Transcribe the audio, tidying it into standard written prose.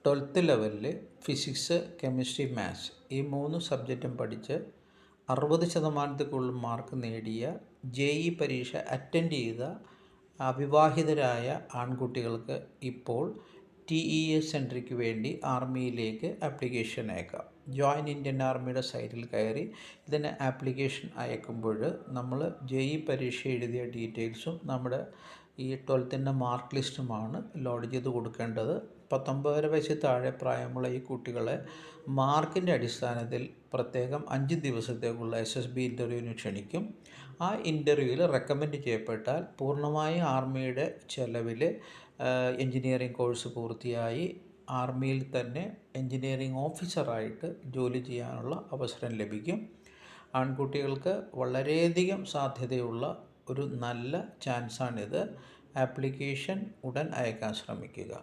12th ലെവലിൽ physics, chemistry, maths ഈ 3 സബ്ജക്റ്റും പഠിച്ച് 60% കൂടുതൽ മാർക്ക് നേടിയ JEE പരീക്ഷ അറ്റൻഡ് ചെയ്ത അവിവാഹിതരായ ആൺകുട്ടികൾക്ക് ഇപ്പോൾ TES എൻട്രിക്ക് വേണ്ടി ആർമിയിലേക്ക് ആപ്ലിക്കേഷൻ അയക്കാം. ജോയിൻ ഇന്ത്യൻ ആർമിയുടെ സൈറ്റിൽ കയറി ഇതിന് ആപ്ലിക്കേഷൻ അയക്കുമ്പോൾ നമ്മൾ JEE പരീക്ഷ എഴുതിയ ഡീറ്റെയിൽസും നമ്മുടെ ഈ 12th മാർക്ക് ലിസ്റ്റുമാണ് ലോഡ് ചെയ്ത് കൊടുക്കേണ്ടത്. 19 വയസ്സിൽ താഴെ പ്രായമുള്ള ഈ കുട്ടികളെ മാർക്കിൻ്റെ അടിസ്ഥാനത്തിൽ പ്രത്യേകം 5 ദിവസത്തേക്കുള്ള SSB ഇൻ്റർവ്യൂവിന് ക്ഷണിക്കും. ആ ഇൻ്റർവ്യൂവിൽ റെക്കമെൻഡ് ചെയ്യപ്പെട്ടാൽ പൂർണ്ണമായി ആർമിയുടെ ചെലവിൽ എൻജിനീയറിംഗ് കോഴ്സ് പൂർത്തിയായി ആർമിയിൽ തന്നെ എൻജിനീയറിംഗ് ഓഫീസറായിട്ട് ജോലി ചെയ്യാനുള്ള അവസരം ലഭിക്കും. ആൺകുട്ടികൾക്ക് വളരെയധികം സാധ്യതയുള്ള ഒരു നല്ല ചാൻസാണിത്. ആപ്ലിക്കേഷൻ ഉടൻ അയക്കാൻ ശ്രമിക്കുക.